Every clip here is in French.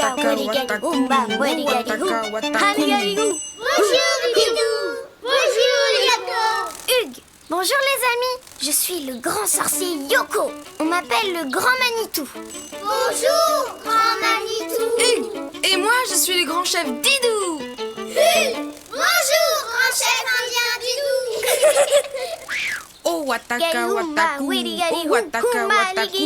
Ounga, wadigali, oumba, wadigali, ou. Haligali, ou. Bonjour Didou. Bonjour Yoko. Hugues, bonjour les amis. Je suis le grand sorcier Yoko. On m'appelle le grand Manitou. Bonjour Grand Manitou. Hugues, et moi je suis le grand chef Didou. Bonjour Grand Chef Indien Didou. Oh wataka wataku, oh wataka wataku,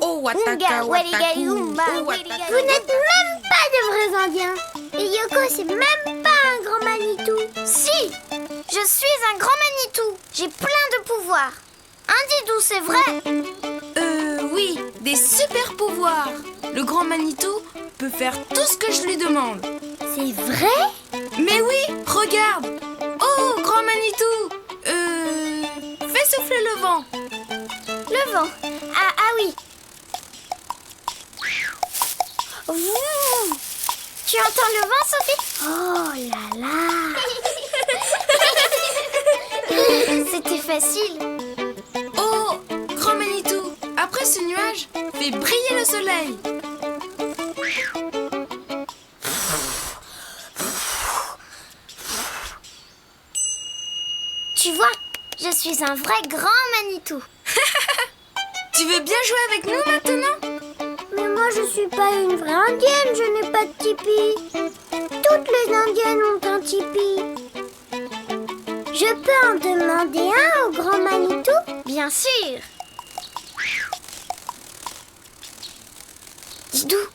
oh wataka wataku, oh wataka. Vous n'êtes même pas de vrais Indiens. Et Yoko, c'est même pas un Grand Manitou. Si, je suis un grand Manitou. J'ai plein de pouvoirs. Un Didou, c'est vrai. Oui, des super pouvoirs. Le grand Manitou peut faire tout ce que je lui demande. C'est vrai? Mais oui, regarde. Oh, grand Manitou. Fais souffler le vent. Le vent. Ah oui. Ouh. Tu entends le vent, Sophie? Oh là là. C'était facile. Oh, grand Manitou, après ce nuage, fais briller le soleil. Tu vois, je suis un vrai grand Manitou. Tu veux bien jouer avec nous maintenant? Mais moi, je suis pas une vraie Indienne. Je n'ai pas de tipi. Toutes les Indiennes ont un tipi. Je peux en demander un au Grand Manitou? Bien sûr. Didou,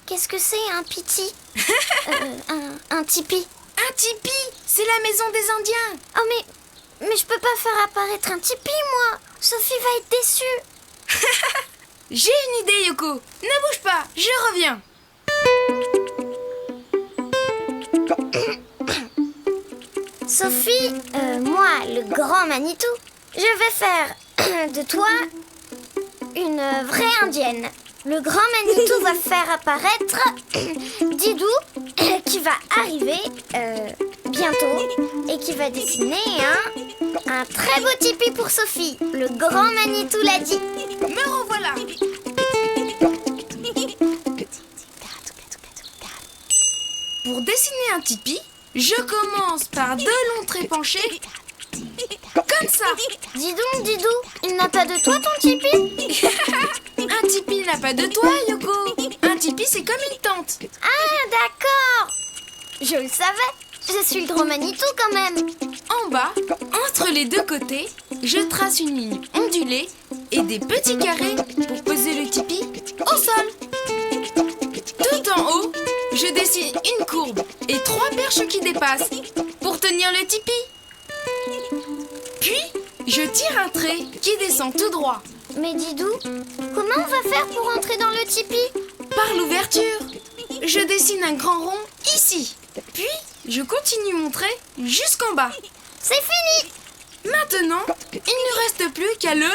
qu'est-ce que c'est un piti? Un tipi. Un tipi, c'est la maison des Indiens. Oh mais je peux pas faire apparaître un tipi, moi. Sophie va être déçue. J'ai une idée, Yoko. Ne bouge pas, je reviens. Sophie, moi, le grand Manitou, je vais faire de toi une vraie indienne. Le grand Manitou va faire apparaître Didou qui va arriver bientôt et qui va dessiner un très beau tipi pour Sophie. Le grand Manitou l'a dit. Me revoilà. Pour dessiner un tipi, je commence par deux longs traits penchés, comme ça. Dis donc, Didou, il n'a pas de toi ton tipi? Un tipi n'a pas de toit, Yoko. Un tipi, c'est comme une tente. Ah, d'accord. Je le savais. Je suis le grand Manitou quand même. En bas, entre les deux côtés, je trace une ligne ondulée et des petits carrés pour poser le tipi au sol. Tout en haut, je dessine une courbe et trois perches qui dépassent pour tenir le tipi. Puis, je tire un trait qui descend tout droit. Mais Didou, comment on va faire pour entrer dans le tipi? Par l'ouverture, je dessine un grand rond ici. Puis, je continue mon trait jusqu'en bas. C'est fini. Maintenant, il ne reste plus qu'à le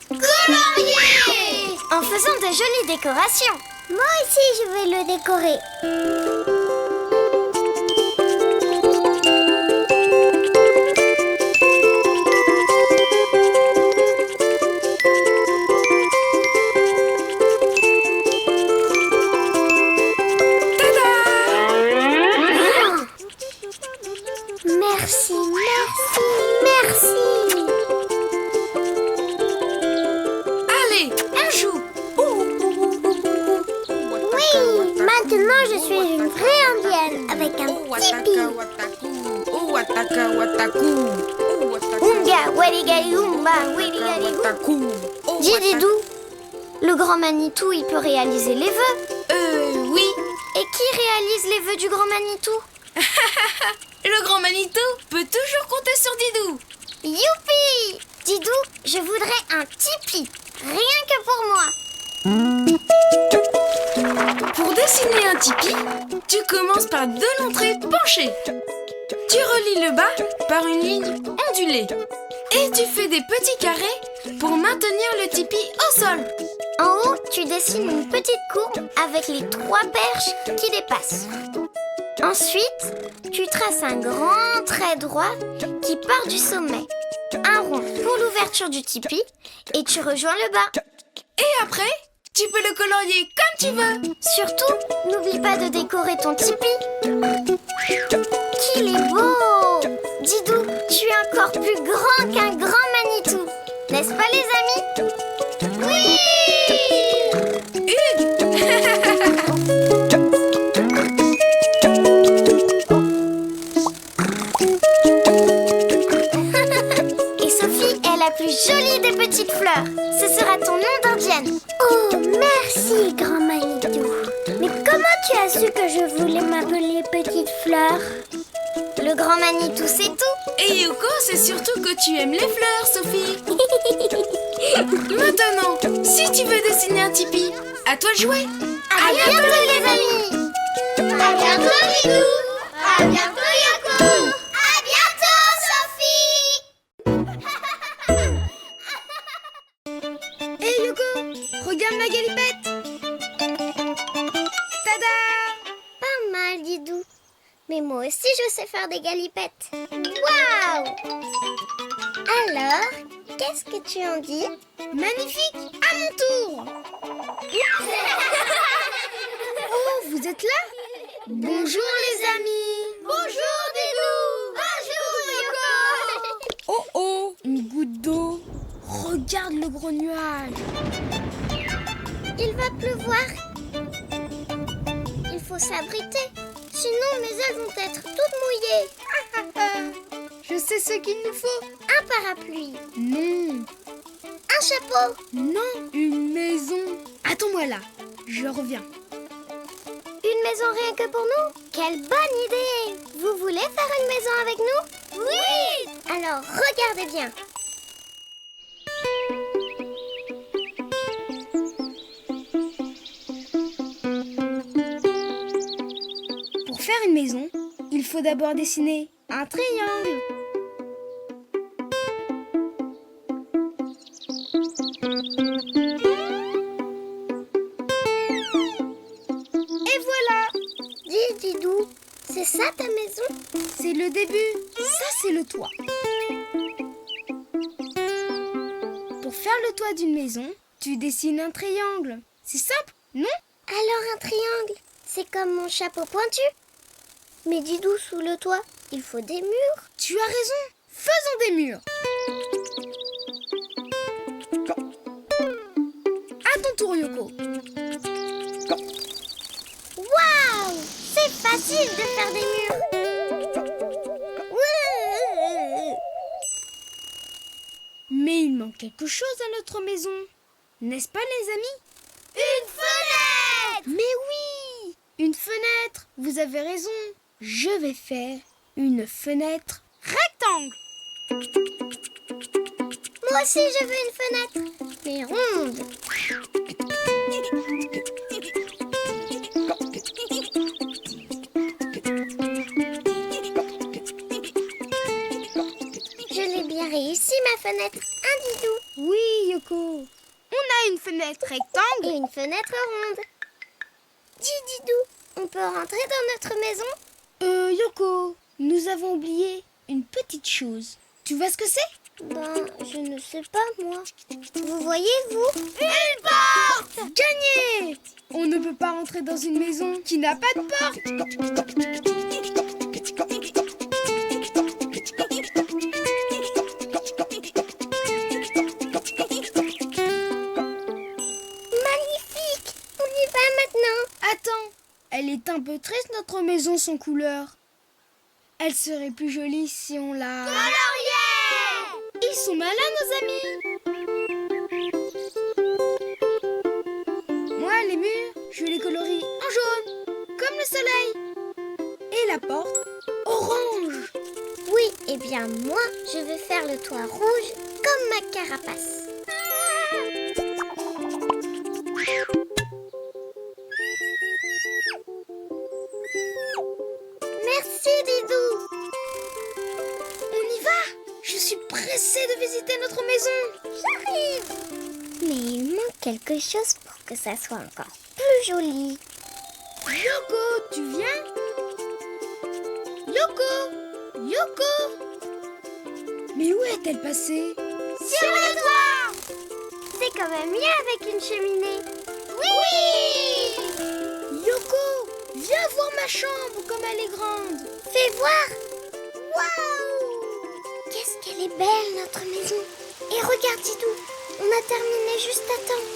colorier en faisant de jolies décorations. Moi aussi, je vais le décorer. Merci, merci, merci. Allez, on joue. Oui, maintenant je suis une vraie indienne avec un tipi. Oh wataka wataku. Ounga, wadigali, oumba, wadigali, ou. Dis Didou, le grand Manitou, il peut réaliser les vœux. Oui. Et qui réalise les vœux du grand Manitou? Le grand Manitou peut toujours compter sur Didou. Youpi! Didou, je voudrais un tipi, rien que pour moi. Pour dessiner un tipi, tu commences par deux longs traits penchés. Tu relis le bas par une ligne ondulée. Et tu fais des petits carrés pour maintenir le tipi au sol. En haut, tu dessines une petite courbe avec les trois perches qui dépassent. Ensuite, tu traces un grand trait droit qui part du sommet. Un rond pour l'ouverture du tipi et tu rejoins le bas. Et après, Tu peux le colorier comme tu veux. Surtout, n'oublie pas de décorer ton tipi. Qu'il est beau! Didou, tu es encore plus grand qu'un grand Manitou. N'est-ce pas les amis? Oui! Et Sophie est la plus jolie des petites fleurs. Ce sera ton nom d'indienne. Oh, merci, grand Manitou. Mais comment tu as su que je voulais m'appeler Petite Fleur? Le grand Manitou, c'est tout. Et Yoko, c'est surtout que tu aimes les fleurs, Sophie. Maintenant, si tu veux dessiner un tipi, à toi de jouer. À bientôt les amis. À bientôt, Didou. À bientôt, Yoko. À bientôt Sophie. Hé Yoko, regarde ma galipette. Tada! Pas mal, Didou. Mais moi aussi, je sais faire des galipettes. Waouh! Alors, qu'est-ce que tu en dis? Magnifique! À mon tour! Oh, vous êtes là? Bonjour les amis! Bonjour, Didou! Bonjour, Yoko! Oh oh, une goutte d'eau! Regarde le gros nuage! Il va pleuvoir. Il faut s'abriter. Sinon, mes ailes vont être toutes mouillées. Je sais ce qu'il nous faut! Un parapluie. Non! Un chapeau. Non! Une maison! Attends-moi là, je reviens. Une maison rien que pour nous? Quelle bonne idée! Vous voulez faire une maison avec nous? Oui! Alors, regardez bien. Pour faire une maison, il faut d'abord dessiner un triangle. Et voilà! Dis, Didou, c'est ça ta maison? C'est le début, ça c'est le toit. Pour faire le toit d'une maison, tu dessines un triangle. C'est simple, non? Alors un triangle, c'est comme mon chapeau pointu. Mais Didou, sous le toit, il faut des murs. Tu as raison, faisons des murs. À ton tour, Yoko. Waouh! C'est facile de faire des murs. Ouais. Mais il manque quelque chose à notre maison. N'est-ce pas, les amis? Une fenêtre! Mais oui! Une fenêtre, vous avez raison. Je vais faire une fenêtre rectangle. Moi aussi, je veux une fenêtre, mais ronde. Je l'ai bien réussi, ma fenêtre. Un Didou. Oui, Yoko. On a une fenêtre rectangle. Et une fenêtre ronde. Dis, Didou, on peut rentrer dans notre maison? Yoko, nous avons oublié une petite chose. Tu vois ce que c'est? Ben, je ne sais pas, moi. Vous voyez, vous? Une porte! Gagné! On ne peut pas rentrer dans une maison qui n'a pas de porte. Magnifique! On y va maintenant. Attends, elle est un peu triste notre maison sans couleur. Elle serait plus jolie si on la... Colorier! Ils sont malins, nos amis. Moi, les murs, je les colorie en jaune, comme le soleil. Et la porte, orange. Oui, eh bien moi, je vais faire le toit rouge comme ma carapace. Merci, Didou. On y va. Je suis pressée de visiter notre maison. J'arrive. Mais il manque quelque chose pour que ça soit encore plus joli. Yoko, tu viens? Yoko! Yoko! Mais où est-elle passée? Sur le toit! C'est quand même mieux avec une cheminée. Oui! Yoko, viens voir ma chambre comme elle est grande. Fais voir. Waouh! Qu'est-ce qu'elle est belle, notre maison. Et regarde, Didou, on a terminé juste à temps.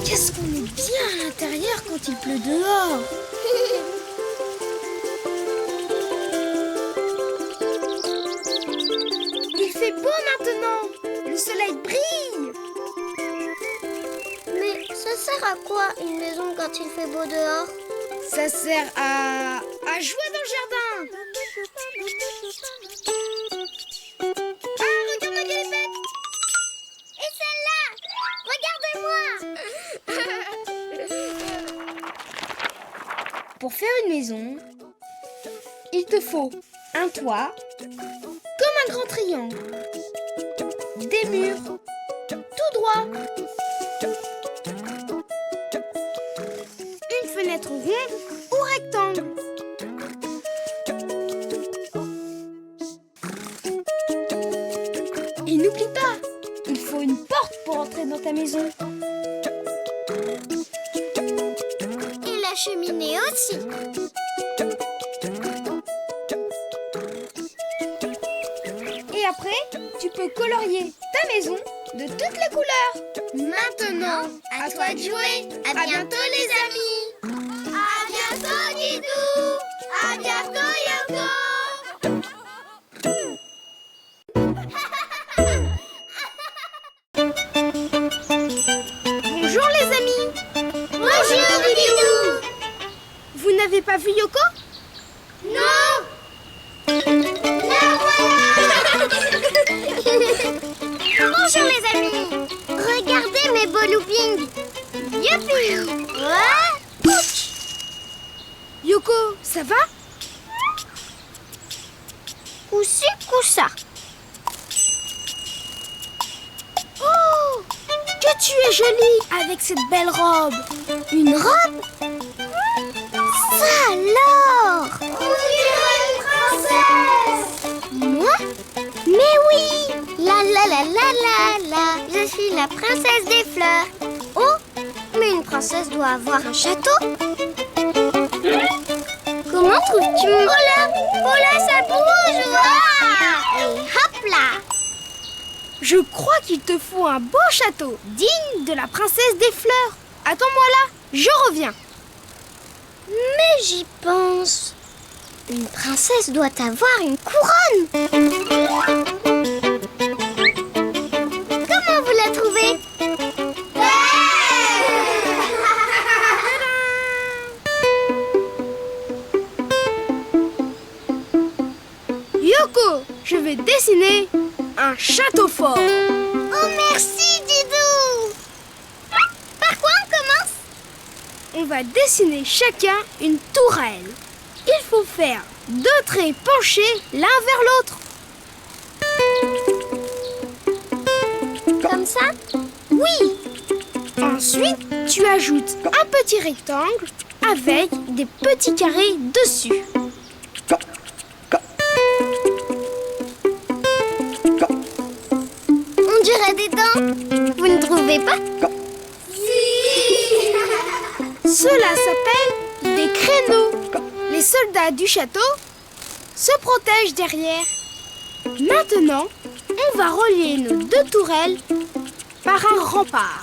Qu'est-ce qu'on est bien à l'intérieur quand il pleut dehors. Il fait beau maintenant. Le soleil brille. Mais ça sert à quoi une maison quand il fait beau dehors? Ça sert à jouer dans le jardin. Ah, regarde ma galipette. Et celle-là! Regardez-moi! Pour faire une maison, il te faut un toit, comme un grand triangle, des murs, tout droit, une fenêtre ronde ou rectangle. Et n'oublie pas, il faut une porte pour entrer dans ta maison. Et la cheminée aussi. Et après, tu peux colorier ta maison de toutes les couleurs. Maintenant, à toi de jouer. À bientôt les amis. À bientôt, Didou! À bientôt, Yoko! Bonjour les amis. Bonjour, Didou! Vous n'avez pas vu Yoko? Non! La voilà! Bonjour les amis! Regardez mes beaux loopings! Youpi! Ouais! Yoko, ça va? Coup-ci, coup-ça. Oh! Que tu es jolie avec cette belle robe. Une robe? Ça alors! On dirait une princesse! Moi? Mais oui! La la la la la la! Je suis la princesse des fleurs. Oh! Mais une princesse doit avoir un château. Comment trouves-tu? Oh là, ça bouge! Ouah! Et hop là! Je crois qu'il te faut un beau château, digne de la princesse des fleurs. Attends-moi là, je reviens. Mais j'y pense. Une princesse doit avoir une couronne. Comment vous la trouvez? Yoko, je vais dessiner un château fort. Oh merci, Didou. Par quoi on commence? On va dessiner chacun une tourelle. Il faut faire 2 traits penchés l'un vers l'autre. Comme ça? Oui. Ensuite, tu ajoutes un petit rectangle avec des petits carrés dessus. On dirait des dents. Vous ne trouvez pas? Si. Cela s'appelle des créneaux. Les soldats du château se protègent derrière. Maintenant, on va relier nos 2 tourelles par un rempart.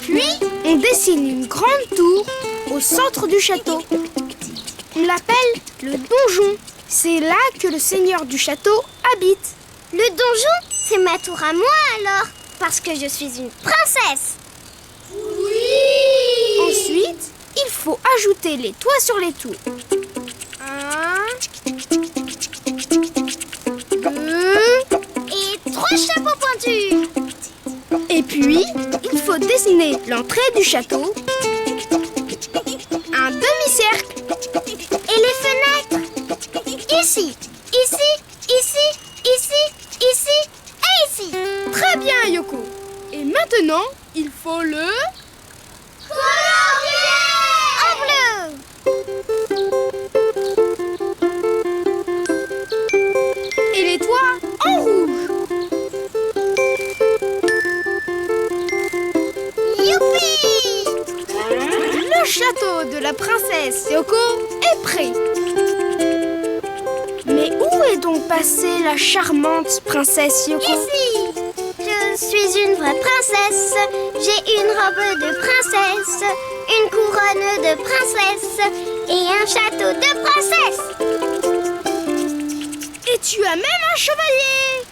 Puis, on dessine une grande tour au centre du château. On l'appelle le donjon. C'est là que le seigneur du château habite. Le donjon, c'est ma tour à moi alors, parce que je suis une princesse. Oui. Ensuite, il faut ajouter les toits sur les tours. 1, 2, Et 3 chapeaux pointus. et puis, il faut dessiner l'entrée du château, un demi-cercle. Et les fenêtres. Ici, ici, ici, ici, ici et ici. Très bien, Yoko. Et maintenant, il faut le... Colorier en bleu. la princesse Yoko est prêt. Mais où est donc passée la charmante princesse Yoko? Ici, je suis une vraie princesse. J'ai une robe de princesse, une couronne de princesse et un château de princesse. Et tu as même un chevalier!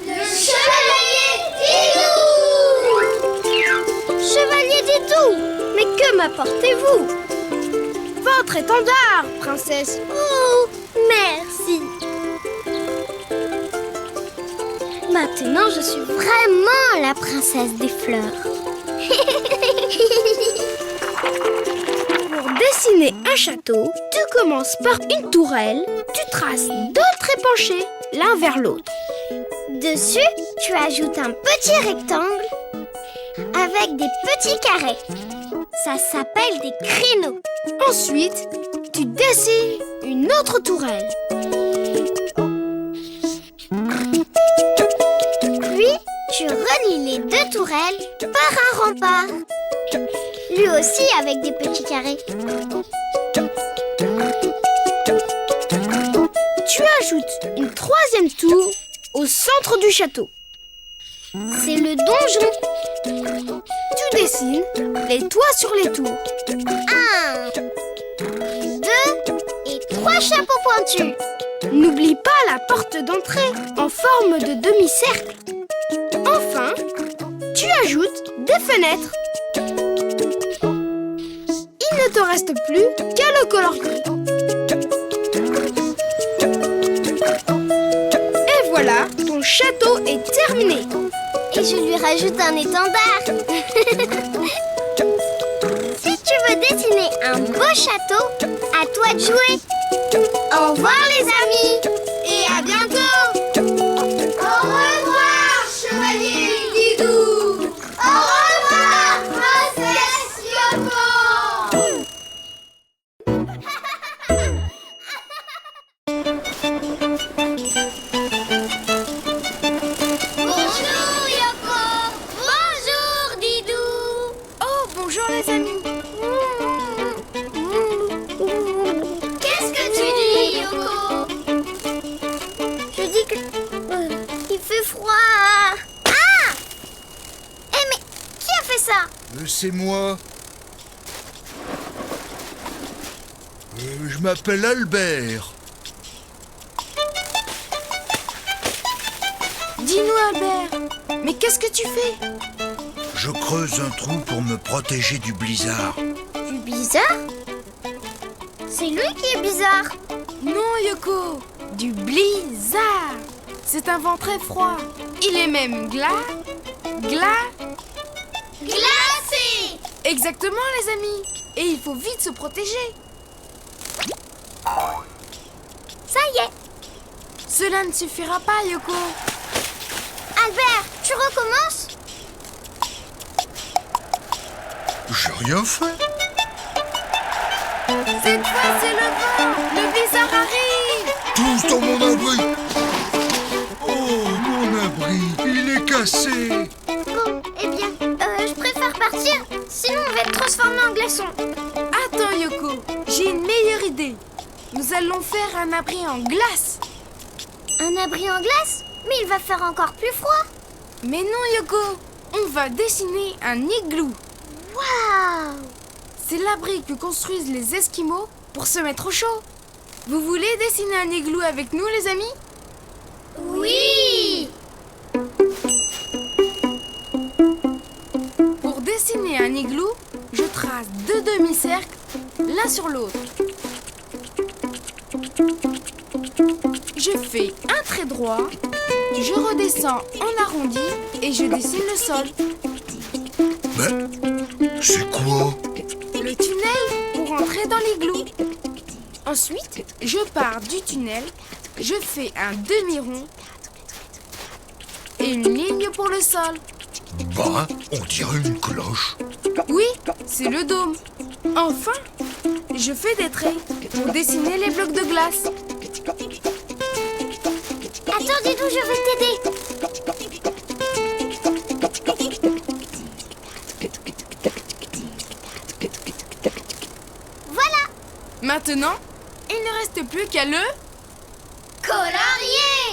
Le chevalier Didou! Chevalier Didou! Mais que m'apportez-vous? Votre étendard, princesse! Oh, merci. Maintenant, je suis vraiment la princesse des fleurs. Pour dessiner un château, tu commences par une tourelle, tu traces deux traits penchés l'un vers l'autre. Dessus, tu ajoutes un petit rectangle avec des petits carrés. Ça s'appelle des créneaux. Ensuite, tu dessines une autre tourelle. Puis, tu relis les deux tourelles par un rempart. Lui aussi avec des petits carrés. Tu ajoutes une troisième tour au centre du château. C'est le donjon. Tu dessines les toits sur les tours. 1, 2 et 3 chapeaux pointus. N'oublie pas la porte d'entrée en forme de demi-cercle. Enfin, tu ajoutes des fenêtres. Il ne te reste plus qu'à le colorier. Et voilà, ton château est terminé. Et je lui rajoute un étendard. Si tu veux dessiner un beau château, à toi de jouer. Au revoir les amis et à bientôt. Au revoir chevalier Didou. Au revoir princesse Yoko. Bonjour Yoko. Bonjour Didou. Oh, bonjour les amis. Qu'est-ce que tu dis, Yoko? Je dis que... il fait froid. Ah! Eh mais, qui a fait ça? C'est moi. Je m'appelle Albert. Dis-nous Albert, mais qu'est-ce que tu fais? Je creuse un trou pour me protéger du blizzard. Du bizarre? C'est lui qui est bizarre. Non Yoko, du blizzard. C'est un vent très froid. Il est même Glacé. Exactement les amis. Et il faut vite se protéger. Ça y est. Cela ne suffira pas Yoko. Albert, tu recommences? J'ai rien fait. Cette fois c'est le vent. Le blizzard arrive. Tous dans mon abri. Oh, mon abri, il est cassé. Bon, eh bien, je préfère partir. Sinon, on va être transformé en glaçon. Attends Yoko, j'ai une meilleure idée. Nous allons faire un abri en glace. Un abri en glace? Mais il va faire encore plus froid. Mais non Yoko, on va dessiner un igloo. Waouh! C'est l'abri que construisent les Esquimaux pour se mettre au chaud. Vous voulez dessiner un igloo avec nous les amis? Oui! Pour dessiner un igloo, je trace deux demi-cercles l'un sur l'autre. Je fais un trait droit, je redescends en arrondi et je dessine le sol. Mais c'est quoi? Le tunnel pour entrer dans l'igloo. Ensuite, je pars du tunnel, je fais un demi-rond et une ligne pour le sol. Bah, on dirait une cloche. Oui, c'est le dôme. Enfin, je fais des traits pour dessiner les blocs de glace. Attends, Didou, je vais t'aider. Maintenant, il ne reste plus qu'à le... Colorier!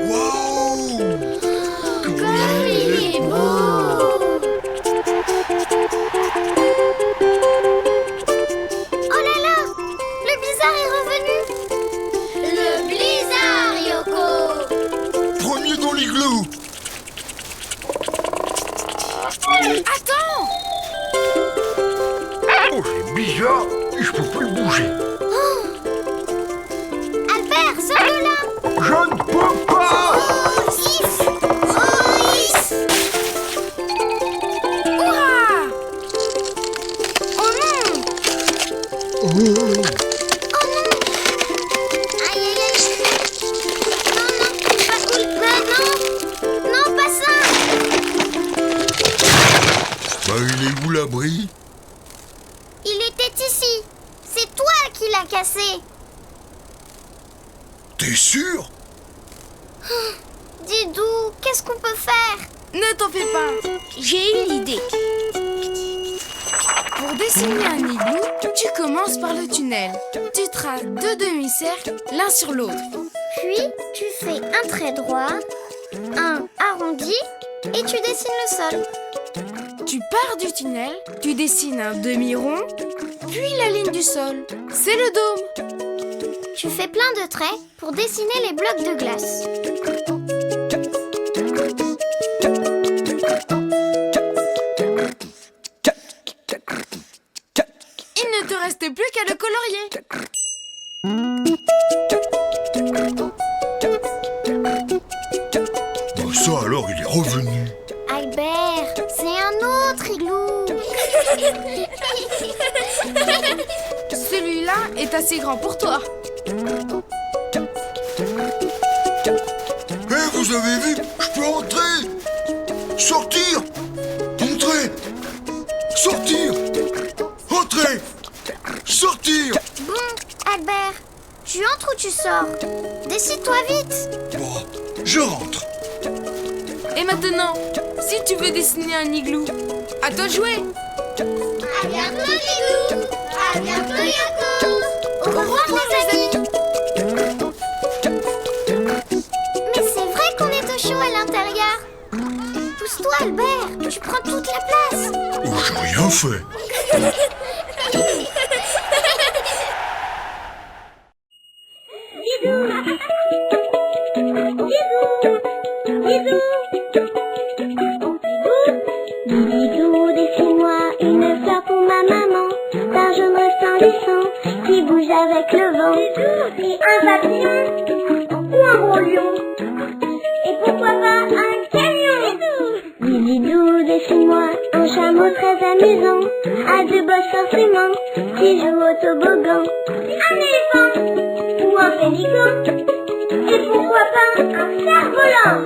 Waouh! Comme il est beau! Oh là là! Le blizzard est revenu! Le blizzard, Yoko! Premier dans l'igloo! Attends! Oh, c'est bizarre! Je peux plus bouger! Albert, sors de là! Je ne peux pas! Is! Oh, Is! Hurrah! Oh non! Oh, Oh non! Aïe aïe aïe! Non, non, pas cool! Non! Non, pas ça! bah, il est où l'abri? Il était ici! C'est toi qui l'as cassé! T'es sûr? Didou, qu'est-ce qu'on peut faire? Ne t'en fais pas. J'ai une idée. Pour dessiner un igloo, tu commences par le tunnel. Tu traces 2 demi-cercles l'un sur l'autre. Puis, tu fais un trait droit, un arrondi, et tu dessines le sol. Tu pars du tunnel, tu dessines un demi-rond, puis la ligne du sol. C'est le dôme. Tu fais plein de traits pour dessiner les blocs de glace. Il ne te reste plus qu'à le colorier. Bah, ça alors, il est revenu. Albert, c'est un autre igloo. Celui-là est assez grand pour toi. Eh, vous avez vu? Je peux entrer! Sortir! Entrer! Sortir! Entrer! Sortir! Bon, Albert, tu entres ou tu sors? Décide-toi vite. Bon, je rentre. Et maintenant, si tu veux dessiner un igloo, à toi de jouer. À bientôt, Didou. À bientôt, Yoko. Au revoir, les amis. Mais c'est vrai qu'on est au chaud à l'intérieur. Pousse-toi, Albert. Tu prends toute la place. Oh, j'ai rien fait. Didou, dessine-moi une fleur pour ma maman, d'un jaune resplendissant qui bouge avec le vent. Et un papillon ou un gros lion, et pourquoi pas un camion. Didou, dessine-moi un chameau très amusant, à 2 bosses forcément, qui joue au toboggan. Un éléphant ou un pélican, et pourquoi pas un cerf-volant.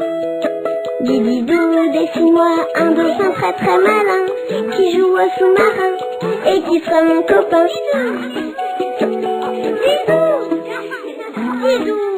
Didou, dessine-moi un dauphin très très malin, qui joue au sous-marin, et qui sera mon copain. Didou, Didou, Didou.